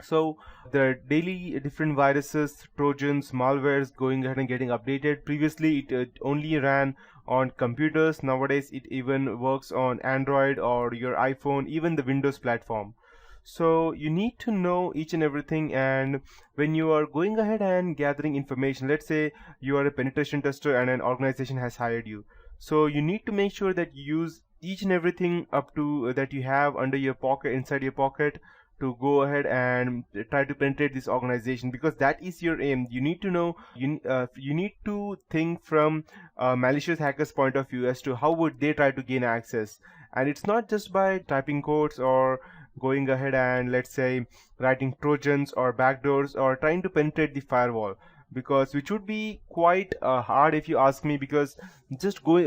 So there are daily different viruses, trojans, malwares going ahead and getting updated. Previously, it only ran on computers. Nowadays, it even works on Android or your iPhone, even the Windows platform. So you need to know each and everything. And when you are going ahead and gathering information, let's say you are a penetration tester and an organization has hired you. So you need to make sure that you use each and everything up to that you have under your pocket, inside your pocket, to go ahead and try to penetrate this organization, because that is your aim. You need to know, you need to think from a malicious hacker's point of view as to how would they try to gain access. And it's not just by typing codes or going ahead and, let's say, writing trojans or backdoors or trying to penetrate the firewall, because which would be quite hard if you ask me. Because just go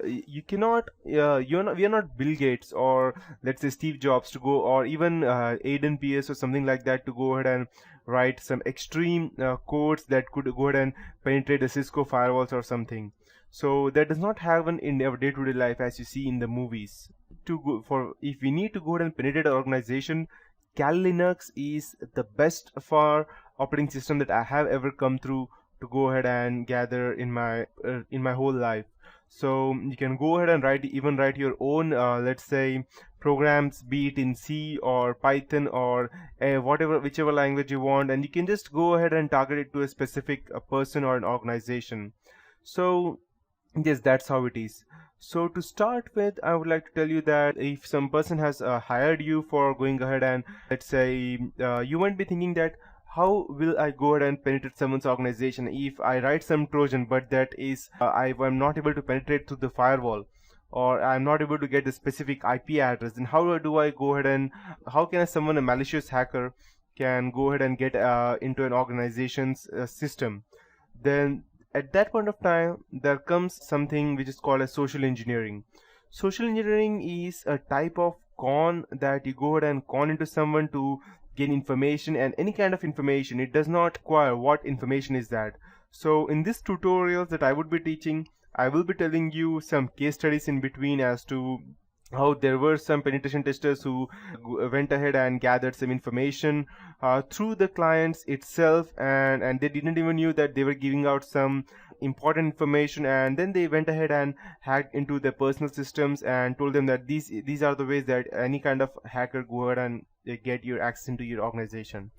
you cannot we are not Bill Gates or, let's say, Steve Jobs to go, or even Aiden PS or something like that, to go ahead and write some extreme codes that could go ahead and penetrate the Cisco firewalls or something. So that does not happen in our day-to-day life as you see in the movies. To go for, if we need to go ahead and penetrate an organization, Kali Linux is the best for operating system that I have ever come through to go ahead and gather in my whole life. So you can go ahead and write your own, let's say, programs, be it in C or Python or whatever, whichever language you want, and you can just go ahead and target it to a specific person or an organization. So yes, that's how it is. So to start with, I would like to tell you that if some person has hired you for going ahead and, let's say, you might be thinking that how will I go ahead and penetrate someone's organization if I write some Trojan, but that is I'm not able to penetrate through the firewall, or I'm not able to get the specific IP address. Then how do I go ahead and, how can someone, a malicious hacker, can go ahead and get into an organization's system? Then at that point of time, there comes something which is called as social engineering. Social engineering is a type of con that you go ahead and con into someone to gain information, and any kind of information. It does not require what information is that. So in this tutorials that I would be teaching, I will be telling you some case studies in between as to how there were some penetration testers who went ahead and gathered some information through the clients itself, and they didn't even knew that they were giving out some important information, and then they went ahead and hacked into their personal systems and told them that these are the ways that any kind of hacker go ahead and get your access into your organization.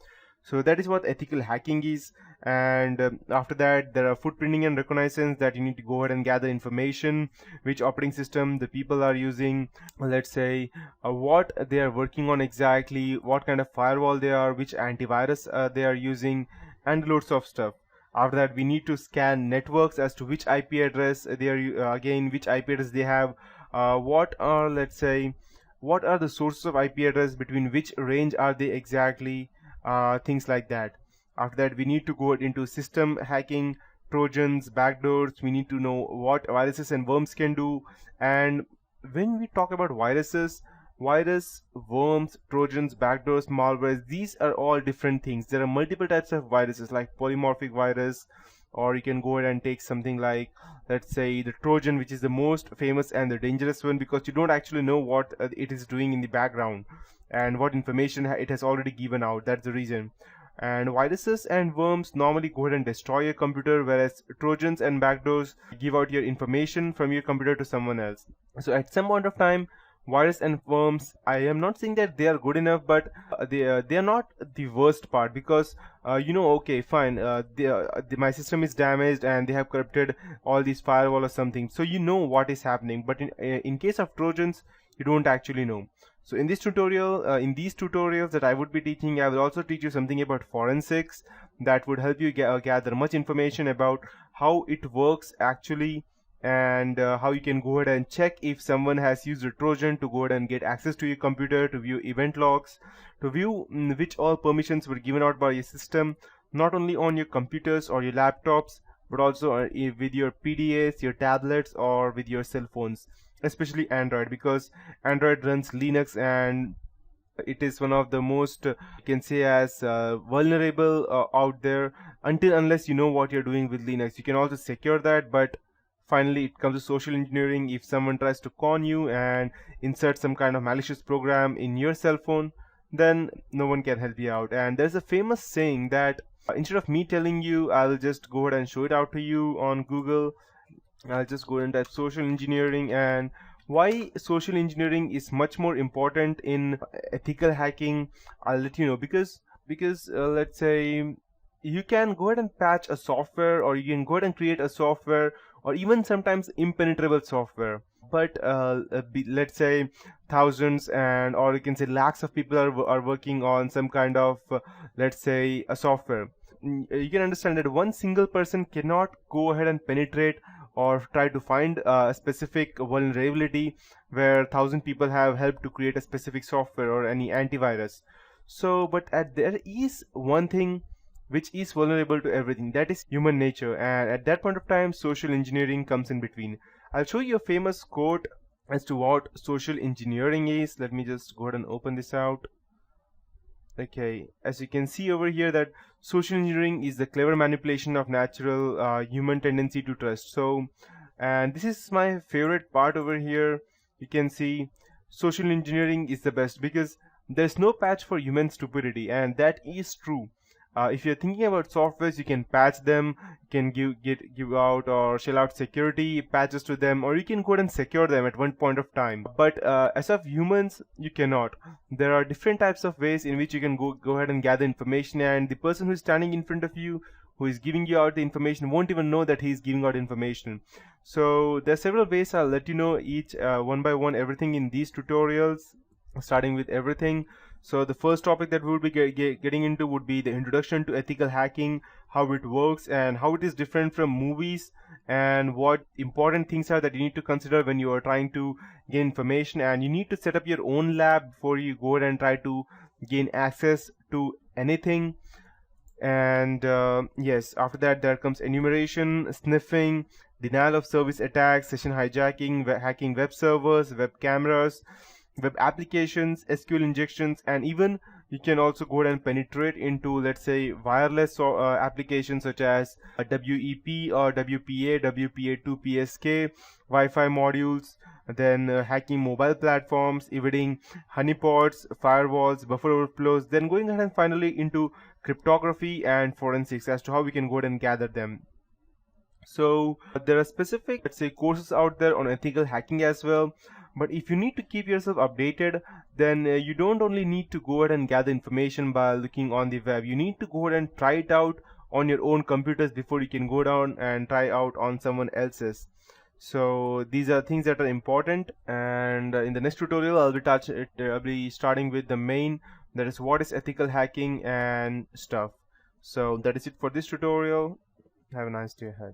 So that is what ethical hacking is. And after that, there are footprinting and reconnaissance, that you need to go ahead and gather information, which operating system the people are using, let's say, what they are working on exactly, what kind of firewall they are, which antivirus they are using, and loads of stuff. After that, we need to scan networks as to which IP address they are, again, which IP address they have, what are, let's say, what are the sources of IP address, between which range are they exactly, things like that. After that, we need to go into system hacking, trojans, backdoors. We need to know what viruses and worms can do. And when we talk about viruses, virus, worms, trojans, backdoors, malwares, these are all different things. There are multiple types of viruses, like polymorphic virus, or you can go ahead and take something like, let's say, the Trojan, which is the most famous and the dangerous one, because you don't actually know what it is doing in the background and what information it has already given out. That's the reason. And viruses and worms normally go ahead and destroy your computer, whereas Trojans and backdoors give out your information from your computer to someone else. So at some point of time, virus and worms, I am not saying that they are good enough, but they are not the worst part, because okay, fine, my system is damaged and they have corrupted all these firewall or something, so you know what is happening. But in case of Trojans, you don't actually know. So in this tutorial, in these tutorials that I would be teaching, I will also teach you something about forensics that would help you gather much information about how it works actually, and how you can go ahead and check if someone has used a Trojan to go ahead and get access to your computer, to view event logs, to view which all permissions were given out by your system, not only on your computers or your laptops, but also with your PDAs, your tablets, or with your cell phones, especially Android, because Android runs Linux, and it is one of the most you can say as vulnerable out there, until unless you know what you're doing with Linux. You can also secure that, but finally it comes to social engineering. If someone tries to con you and insert some kind of malicious program in your cell phone, then no one can help you out. And there's a famous saying that instead of me telling you, I'll just go ahead and show it out to you on Google. I'll just go and type social engineering, and why social engineering is much more important in ethical hacking. I'll let you know, because let's say you can go ahead and patch a software, or you can go ahead and create a software, or even sometimes impenetrable software. But let's say thousands and or you can say lakhs of people are working on some kind of let's say a software. You can understand that one single person cannot go ahead and penetrate or try to find a specific vulnerability where thousand people have helped to create a specific software or any antivirus. So but there is one thing which is vulnerable to everything, that is human nature, and at that point of time social engineering comes in between. I'll show you a famous quote as to what social engineering is. Let me just go ahead and open this out. Okay, as you can see over here that social engineering is the clever manipulation of natural human tendency to trust. So, and this is my favorite part over here. You can see social engineering is the best because there's no patch for human stupidity, and that is true. If you're thinking about softwares, you can patch them, you can give out or shell out security patches to them, or you can go ahead and secure them at one point of time. But as of humans, you cannot. There are different types of ways in which you can go ahead and gather information, and the person who is standing in front of you, who is giving you out the information, won't even know that he is giving out information. So there are several ways. I'll let you know each one by one everything in these tutorials, starting with everything. So the first topic that we would be getting into would be the introduction to ethical hacking, how it works and how it is different from movies, and what important things are that you need to consider when you are trying to gain information. And you need to set up your own lab before you go ahead and try to gain access to anything. And yes, after that there comes enumeration, sniffing, denial of service attacks, session hijacking, hacking web servers, web cameras, web applications, SQL injections, and even you can also go ahead and penetrate into, let's say, wireless applications such as WEP or WPA, WPA2 Wi-Fi modules, then hacking mobile platforms, evading honeypots, firewalls, buffer overflows, then going ahead and finally into cryptography and forensics as to how we can go ahead and gather them. So there are specific, let's say, courses out there on ethical hacking as well. But if you need to keep yourself updated, then you don't only need to go ahead and gather information by looking on the web. You need to go ahead and try it out on your own computers before you can go down and try out on someone else's. So these are things that are important, and in the next tutorial I'll be starting with the main, that is what is ethical hacking and stuff. So that is it for this tutorial. Have a nice day ahead.